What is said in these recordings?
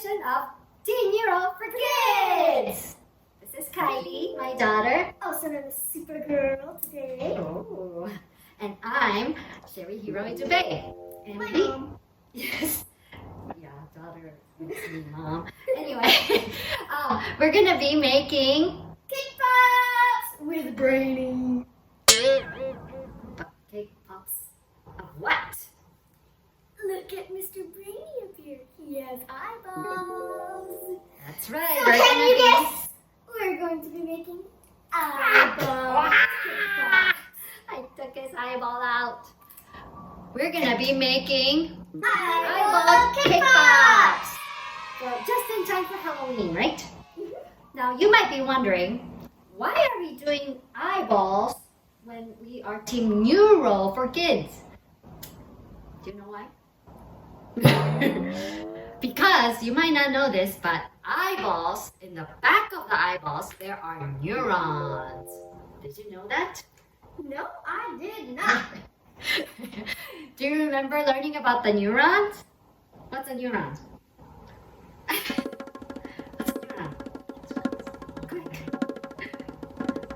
edition of Teen Neuro for Kids. This is Kylie, my daughter. Also known as Supergirl today. Oh, and I'm Sherry Hero Dubé. And My mom. Yes. Yeah, daughter. It's me, mom. Anyway, we're gonna be making Cake Pops with Brainy. cake pops of what? Look at Mr. Brainy up here. He has eyeballs. That's right. So we're can gonna you be- guess? We're going to be making eyeball cake pops. I took his eyeball out. We're gonna be making Eyeball cake pops. Well, just in time for Halloween, right? Mhm. Now you might be wondering, why are we doing eyeballs when we are Team Neuro for Kids? Do you know why? Because you might not know this, but eyeballs, in the back of the eyeballs, there are neurons. Did you know that? No, I did not. Do you remember learning about the neurons? What's a neuron? What's a neuron? Quick.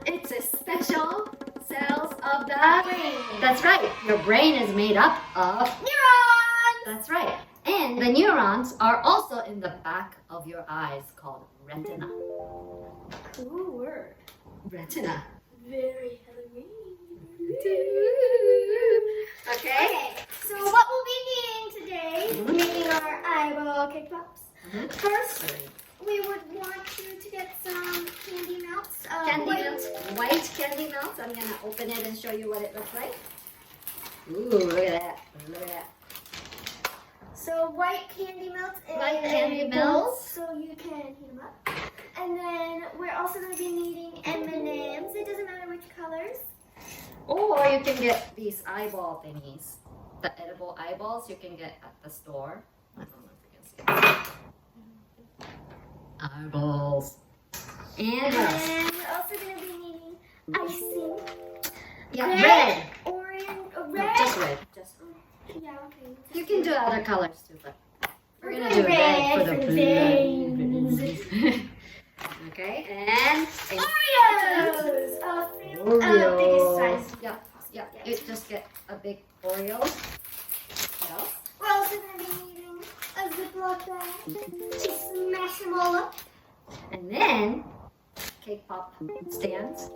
It's a special cells of the Brain. That's right. Your brain is made up of Neurons. That's right. And the neurons are also in the back of your eyes called retina. Cool word. Retina. Very Halloween. Okay. So what we'll be needing today, making our eyeball cake pops. Mhm. First, we would want you to get some candy melts. Candy white- melts, white candy melts. I'm gonna open it and show you what it looks like. Ooh, look at that! Look at that! So white candy melts in White candy a bowl, melts. so you can heat them up. And then we're also going to be needing M&Ms. It doesn't matter which colors. Or you can get these eyeball thingies, the edible eyeballs you can get at the store. I don't know if you can see it. Eyeballs. And And what else? then we're also going to be needing icing. Yeah, red. Orange, No, red. just red. Just Yeah, okay. you can do other colors too, but we're gonna doing do red for the veins. Okay, and OREOS! Oreos. Biggest size. Yeah. You just get a big Oreo. What else? We're also going to be needing a Ziploc bag to smash them all up. And then cake pop stands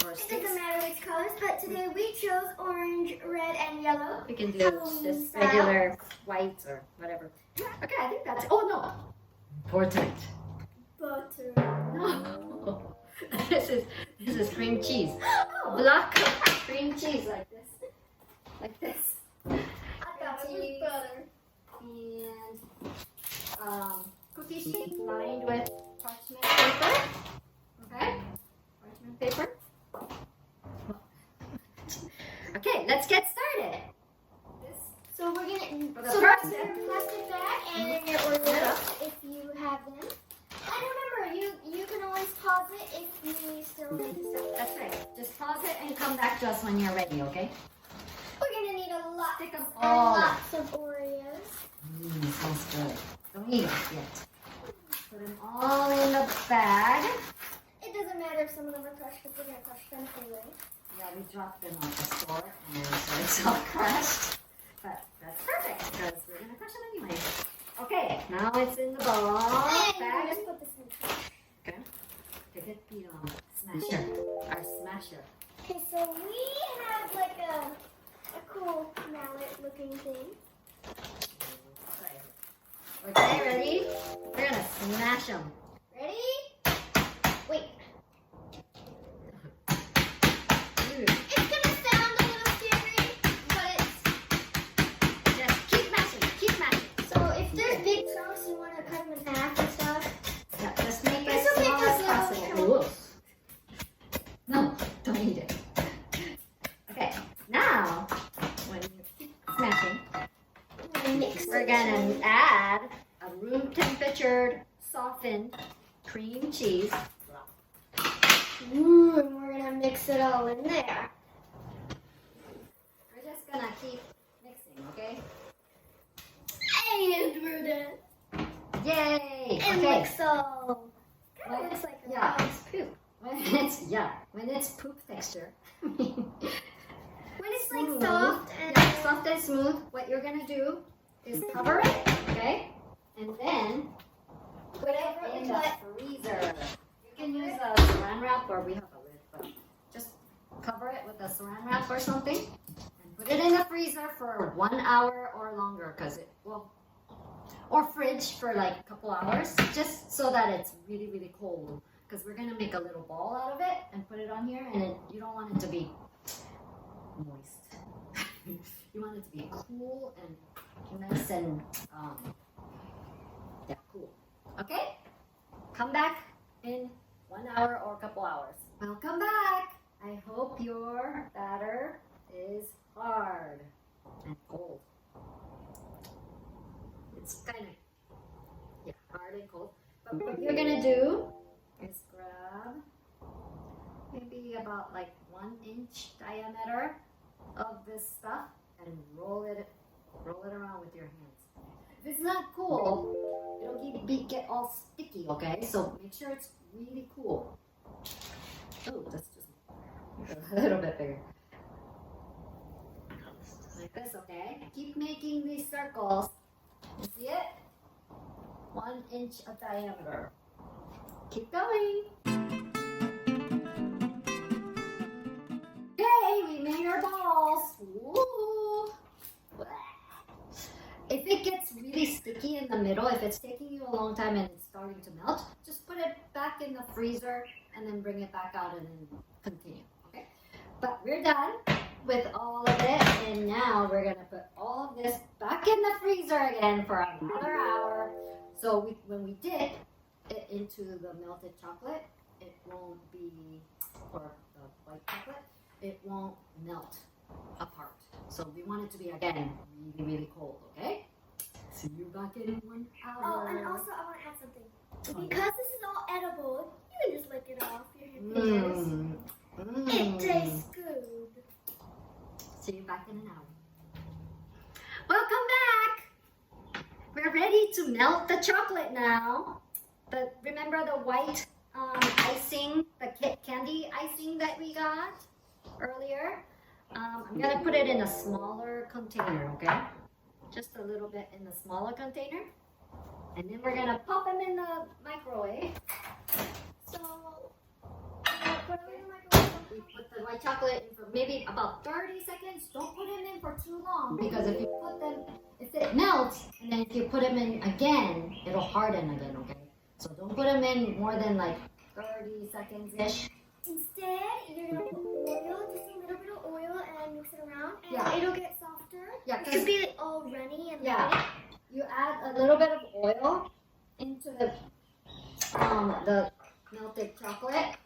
or It sticks. doesn't matter which colors, but today we chose orange, red, and yellow. We can do Halloween just style. regular whites or whatever. Okay, I think that's. Oh no, important. Butter. No, this is cream cheese. Oh, Block cream cheese like this, I got it with butter. and cookie sheet lined with parchment paper. Okay, parchment paper. Okay, let's get started. So we're gonna For the so first that's step. your plastic bag and then your Oreos if you have them. And remember, you can always pause it if you still need to stop. That's right. Just pause it and come back to us when you're ready. Okay? We're gonna need a lot Stick 'em and all. lots of Oreos. Sounds good. Don't eat it yet. Put them all in the bag. It doesn't matter if some of them are crushed because we're gonna crush them anyway. Yeah, we dropped them at the store, and so it's all crushed. But that's perfect because we're gonna crush them anyway. Okay, now it's in the ball And we're bag. just put this in the trash. Okay. To get the smasher, our smasher. Okay, so we have like a cool mallet looking thing. Okay, ready? We're gonna smash them. Ready? Wait. It's gonna sound a little scary, but it's Just keep mashing, keep mashing. so if there's big chunks you want to cut them in half and stuff. Yeah, just make it This will small make as us possible. little No, don't eat it. Okay, now when you keep smashing, Mix we're it. gonna add a room temperature softened cream cheese. Ooh, and we're gonna mix it all in there. We're just gonna keep mixing, okay? And we're done. Yay! It Okay. looks so. Kind of looks like a Yeah. dog's poop. When it's poop texture. When it's like Smooth. soft and Soft and smooth. What you're gonna do is cover it, okay, and then put it in the freezer. You can use a saran wrap, or we have a lid, but just cover it with a saran wrap or something, and put it in the freezer for 1 hour or longer, or fridge for like a couple hours, just so that it's really, really cold. Because we're gonna make a little ball out of it and put it on here, and you don't want it to be moist. You want it to be cool and nice and cool. Okay? Come back in 1 hour or a couple hours. Welcome back. I hope your batter is hard and cold. It's kind of hard and cold. But what you're gonna do is grab maybe about like 1 inch diameter of this stuff and roll it around with your hands. If it's not cool, it'll get all sticky, okay? So make sure it's really cool. Oh, that's just a little bit bigger. Like this, okay? Keep making these circles. You see it? 1 inch of diameter. Keep going. Yay, we made our balls. Woo! If it gets really sticky in the middle, if it's taking you a long time and it's starting to melt, just put it back in the freezer and then bring it back out and then continue, okay? But we're done with all of it, and now we're gonna put all of this back in the freezer again for another hour. So when we dip it into the melted chocolate, it won't be, or the white chocolate, it won't melt apart. So we want it to be, again, really, really cold, okay? See you back in 1 hour. Oh, and also I want to add something. Because this is all edible, you can just lick it off your fingers. It tastes good. See you back in an hour. Welcome back! We're ready to melt the chocolate now. Remember the white icing, the candy icing that we got earlier? I'm gonna put it in a smaller container, okay? Just a little bit in the smaller container. And then we're gonna pop them in the microwave. So, put them in the microwave. We put the white chocolate in for maybe about 30 seconds. Don't put them in for too long, because if it melts, and then if you put them in again, it'll harden again, okay? So don't put them in more than like 30 seconds-ish. Instead, you're going to put oil, just a little bit of oil, and mix it around, and Yeah. it'll get softer. Yeah, It should be like, all runny and yeah, you add a little bit of oil into the melted chocolate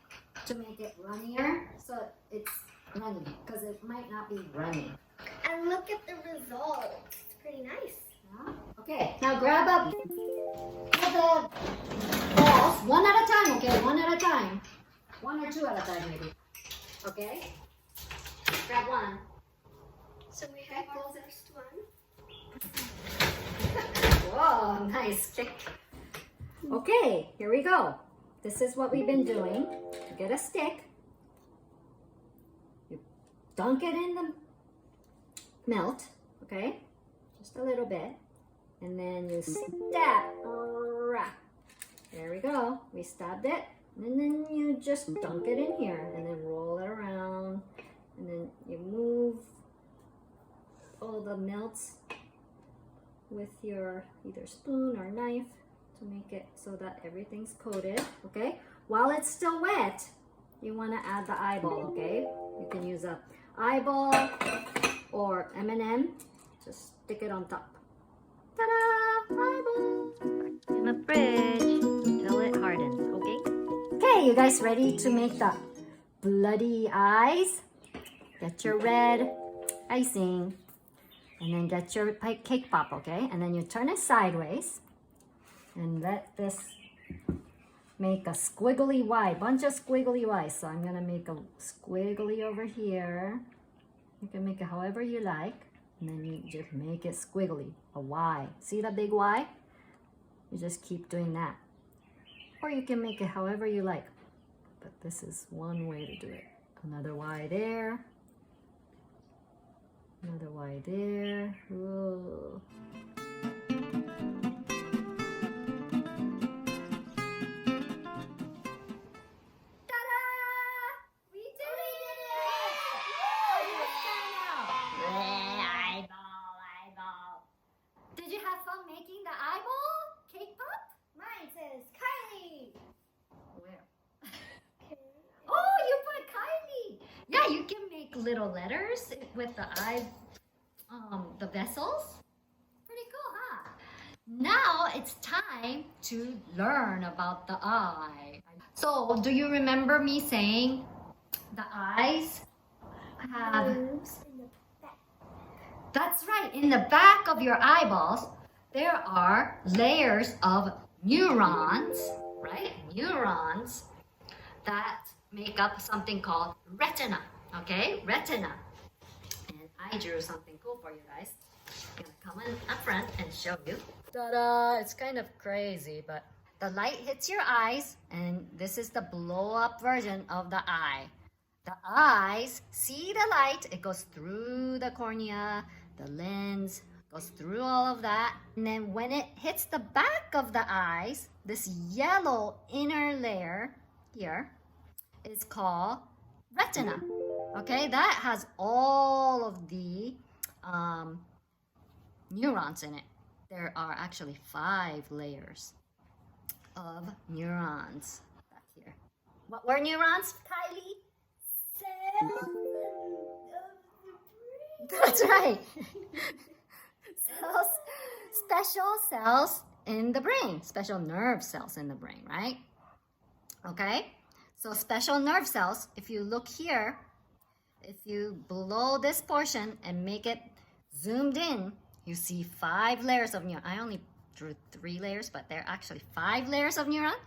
to make it runnier, so it's runny, because it might not be runny. And look at the results. It's pretty nice. Yeah? Okay, now grab up the balls one at a time, okay? One at a time. 1 or 2 at a time, maybe. Okay? Grab one. So we have our first one. Whoa, nice kick. Okay, here we go. This is what we've been doing. You get a stick. You dunk it in the melt, okay? Just a little bit. And then you stab. There we go. We stabbed it. And then you just dunk it in here and then roll it around. And then you move all the melts with your either spoon or knife to make it so that everything's coated, okay? While it's still wet, you want to add the eyeball, okay? You can use a eyeball or M&M. Just stick it on top. Ta-da! Eyeball! In the fridge until it hardens, okay? Okay, you guys ready to make the bloody eyes? Get your red icing. And then get your cake pop, okay? And then you turn it sideways. And let this make a squiggly Y, bunch of squiggly Y's. So I'm gonna make a squiggly over here. You can make it however you like. And then you just make it squiggly, a Y. See the big Y? You just keep doing that. Or you can make it however you like. But this is one way to do it. Another Y there. Another Y there. Whoa. Did you have fun making the eyeball cake pop? Mine says Kylie. Where? Oh, you put Kylie. Yeah, you can make little letters with the the vessels. Pretty cool, huh? Now it's time to learn about the eye. So, do you remember me saying the eyes have... Nerves in the back. That's right. In the back of your eyeballs, there are layers of neurons, right? Neurons that make up something called retina, okay? Retina. And I drew something cool for you guys. I'm gonna come in up front and show you. Ta-da! It's kind of crazy, but the light hits your eyes, and this is the blow-up version of the eye. The eyes see the light. It goes through the cornea, the lens, goes through all of that. And then when it hits the back of the eyes, this yellow inner layer here is called retina. Okay, that has all of the neurons in it. There are actually 5 layers of neurons back here. What were neurons, Kylie? Cells of the brain. That's right. Cells, special cells in the brain, special nerve cells in the brain, right? Okay, so special nerve cells, if you look here, if you blow this portion and make it zoomed in, you see 5 layers of neuron. I only drew 3 layers, but there are actually 5 layers of neuron.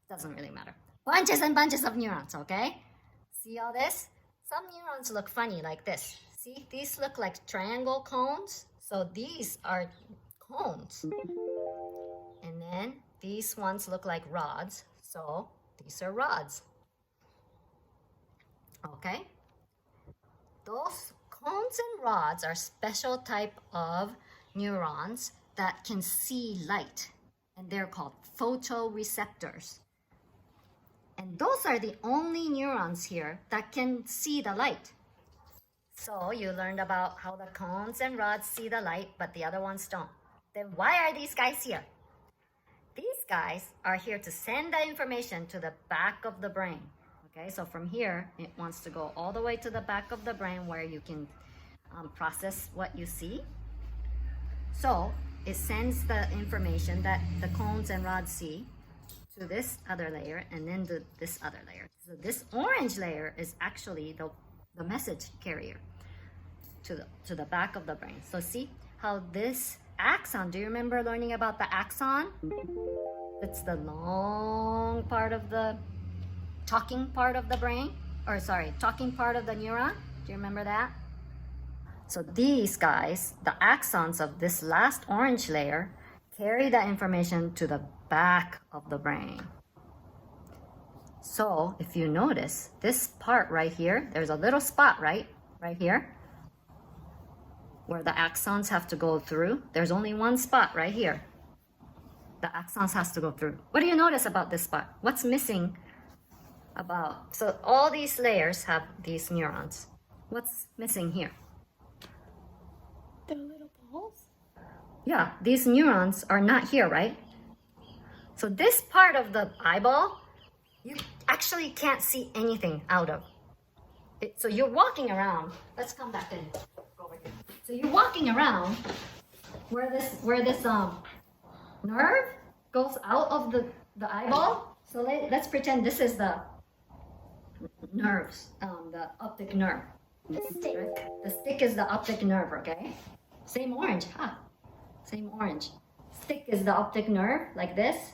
Doesn't really matter. Bunches and bunches of neurons, okay? See all this? Some neurons look funny like this. See, these look like triangle cones. So these are cones. And then these ones look like rods. So these are rods. Okay? Those cones and rods are special type of neurons that can see light. And they're called photoreceptors. And those are the only neurons here that can see the light. So you learned about how the cones and rods see the light, but the other ones don't. Then why are these guys here? These guys are here to send the information to the back of the brain. Okay, so from here, it wants to go all the way to the back of the brain where you can process what you see. So it sends the information that the cones and rods see to this other layer and then to this other layer. So this orange layer is actually the message carrier to the back of the brain. So see how this axon, do you remember learning about the axon? It's the long part of the talking part of the brain, or sorry, talking part of the neuron. Do you remember that? So these guys, the axons of this last orange layer, carry the information to the back of the brain. So if you notice this part right here, there's a little spot right here where the axons have to go through. There's only one spot right here. The axons has to go through. What do you notice about this spot? What's missing about? So all these layers have these neurons. What's missing here? The little balls? Yeah, these neurons are not here, right? So this part of the eyeball, you actually can't see anything out of it. So you're walking around. Let's come back in. Go over here. So you're walking around where this nerve goes out of the eyeball. So let's pretend this is the nerves, the optic nerve. The stick. Right? The stick is the optic nerve, okay? Same orange, huh? Same orange. Stick is the optic nerve, like this.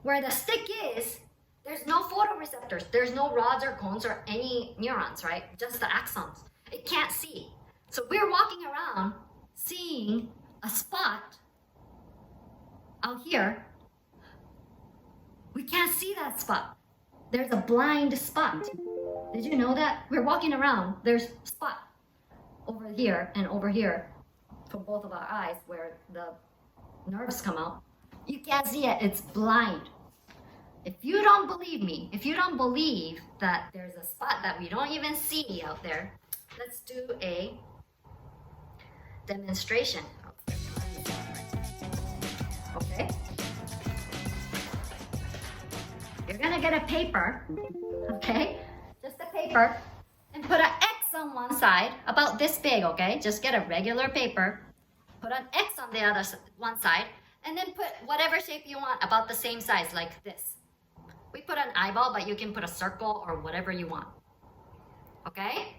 Where the stick is, there's no photoreceptors. There's no rods or cones or any neurons, right? Just the axons. It can't see. So we're walking around seeing a spot out here, we can't see that spot. There's a blind spot. Did you know that? We're walking around, there's spot over here and over here for both of our eyes where the nerves come out. You can't see it, it's blind. If you don't believe me, if you don't believe that there's a spot that we don't even see out there, let's do a demonstration. Okay? You're gonna get a paper, okay? Just a paper, and put an X on one side, about this big, okay? Just get a regular paper, put an X on the other one side, and then put whatever shape you want about the same size, like this. We put an eyeball, but you can put a circle or whatever you want. Okay?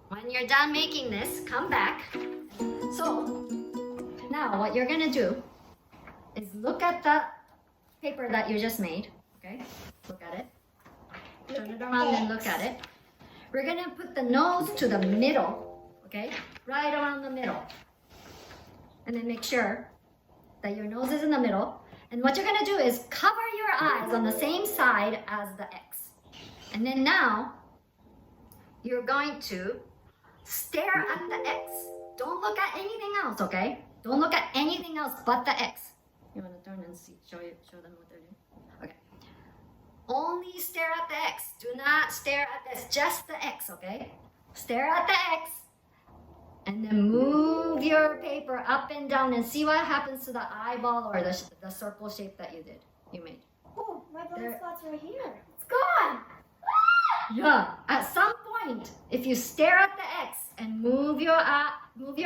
When you're done making this, come back. So, now what you're gonna do is look at the paper that you just made. Okay? Look at it. Turn it around and look at it. We're gonna put the nose to the middle. Okay? Right around the middle. And then make sure that your nose is in the middle. And what you're gonna do is cover your eyes on the same side as the X. And then now, you're going to stare at the X. Don't look at anything else, okay? Don't look at anything else but the X. You wanna turn and see, show them what they're doing? Okay. Only stare at the X. Do not stare at this, just the X, okay? Stare at the X. And then move your paper up and down and see what happens to the eyeball or the circle shape that you made. Oh, my blind spot's right here. It's gone! Yeah, at some point, if you stare at the X and move your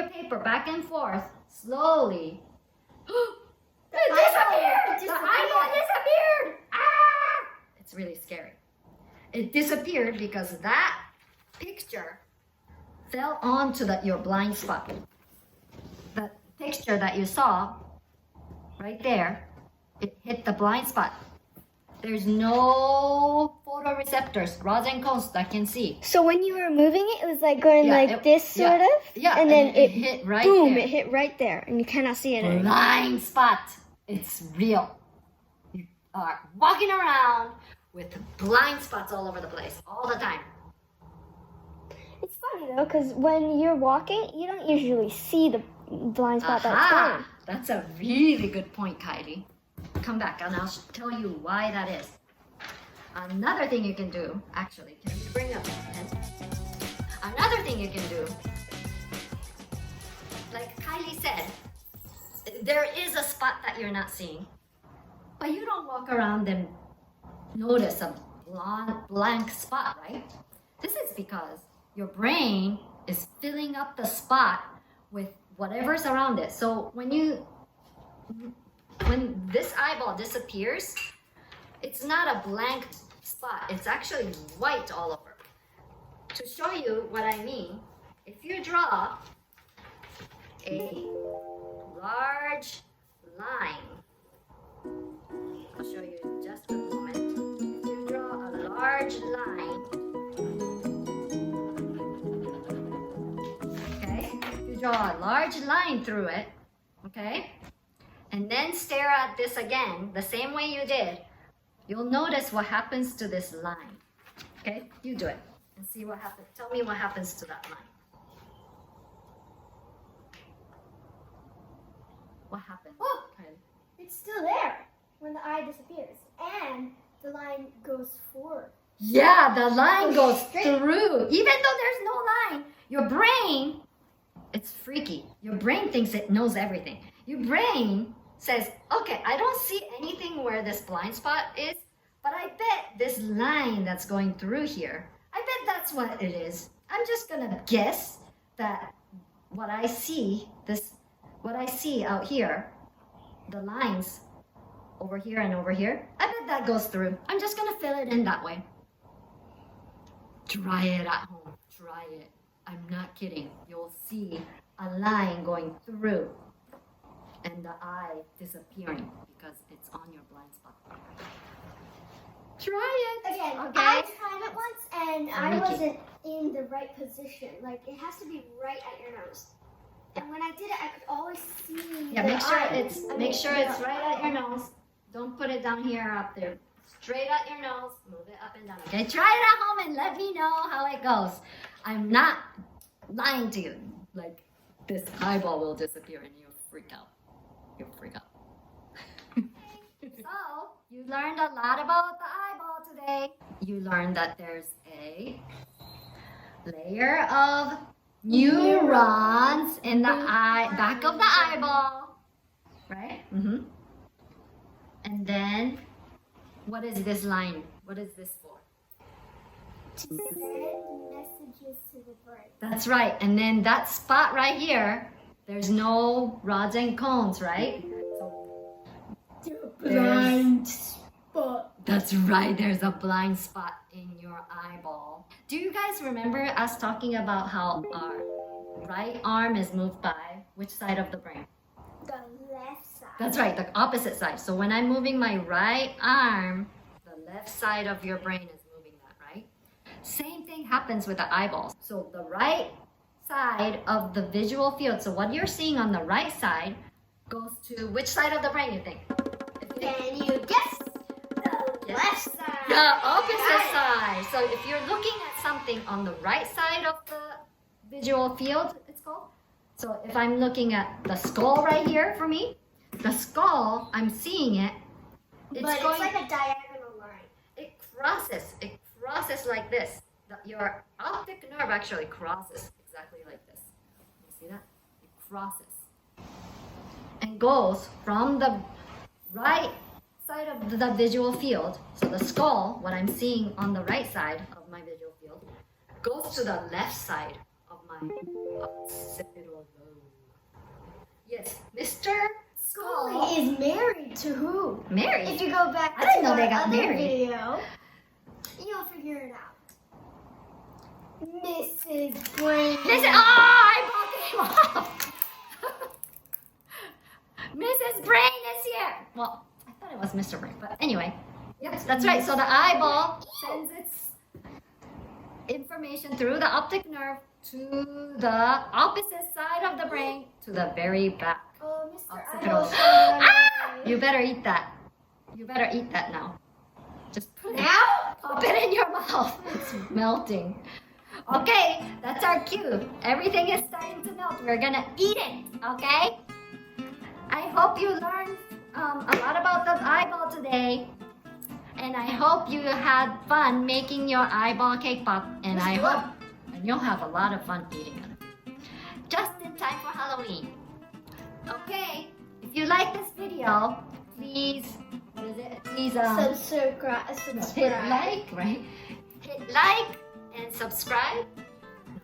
paper back and forth slowly, it disappeared! The eyeball disappeared! Ah! It's really scary. It disappeared because that picture fell onto your blind spot. The picture that you saw right there, it hit the blind spot. There's no photoreceptors, rods and cones that can see. So when you were moving it, it was like going this sort of? Yeah, and then it hit right boom, there. it hit right there, and you cannot see it anymore. Blind spot. It's real. You are walking around with blind spots all over the place, all the time. It's funny though, because when you're walking, you don't usually see the blind spot that's gone. That's a really good point, Kylie. Come back and I'll tell you why that is. Another thing you can do, actually, can you bring up a pen? Another thing you can do, like Kylie said, there is a spot that you're not seeing, but you don't walk around and notice a blank spot, right? This is because your brain is filling up the spot with whatever's around it. So when this eyeball disappears, it's not a blank spot. It's actually white all over. To show you what I mean, if you draw a large line, I'll show you in just a moment. If you draw a large line, okay? You draw a large line through it, okay? And then stare at this again, the same way you did, you'll notice what happens to this line. Okay? You do it and see what happens. Tell me what happens to that line. What happens? Oh, it's still there when the eye disappears. And the line goes forward. Yeah, the line goes through. Even though there's no line, your brain, it's freaky. Your brain thinks it knows everything. Your brain says, okay, I don't see anything where this blind spot is, but I bet this line that's going through here, I bet that's what it is. I'm just gonna guess that what I see out here, the lines over here and over here, I bet that goes through. I'm just gonna fill it in that way. Try it at home, try it. I'm not kidding. You'll see a line going through and the eye disappearing because it's on your blind spot. Try it. Again, okay? I tried it once and I wasn't in the right position. Like, it has to be right at your nose. And when I did it, I could always see. Yeah, the make sure eyes. it's right at your nose. Don't put it down here or up there. Straight at your nose. Move it up and down. Okay, try it at home and let me know how it goes. I'm not lying to you. Like this eyeball will disappear and you'll freak out. You'll freak out. So you learned a lot about the eyeball today. You learned that there's a layer of neurons in the back of the eyeball, right? And then, what is this line? What is this for? To send messages to the brain. That's right. And then that spot right here, there's no rods and cones, right? Blind spot. That's right. There's a blind spot in your eyeball. Do you guys remember us talking about how our right arm is moved by which side of the brain? The left side. That's right, the opposite side. So when I'm moving my right arm, the left side of your brain is moving that, right? Same thing happens with the eyeballs. So the right side of the visual field, so what you're seeing on the right side goes to which side of the brain, you think? Can you guess? The left side. The opposite side. So if you're looking at something on the right side of the visual field, it's called. So if I'm looking at the skull right here for me, the skull, I'm seeing it. It's like a diagonal line. It crosses like this. Your optic nerve actually crosses exactly like this. You see that? It crosses. And goes from the right side of the visual field, so the skull, what I'm seeing on the right side of my visual field, goes to the left side of my occipital lobe. Yes, Mr. Skull is married to who? Married? If you go back I didn't know to they our got other married. video, you'll figure it out. Mrs. Brain. Listen, I broke him off. Mrs. Brain is here. Well, I thought it was Mr. Brain, but anyway. Yes, that's right. So the eyeball sends its information through the optic nerve to the opposite side of the brain, to the very back. Oh, Mr. Occipital. Ah! You better eat that. You better eat that now. Just put it, Now? pop it in your mouth. It's melting. Okay, that's our cue. Everything is starting to melt. We're gonna eat it, okay? I hope you learned a lot about the eyeball today. And I hope you had fun making your eyeball cake pop. And I hope and you'll have a lot of fun eating it. Just in time for Halloween. Okay, if you like this video, please, what is it? Please Subscribe. hit like, right? Hit like and subscribe.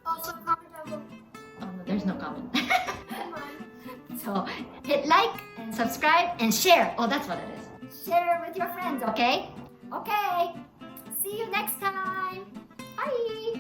Also, comment down below. Oh, no, there's no comment. Come on. So hit like and subscribe and share. Oh, that's what it is. Share it with your friends, okay? Okay. See you next time. Bye.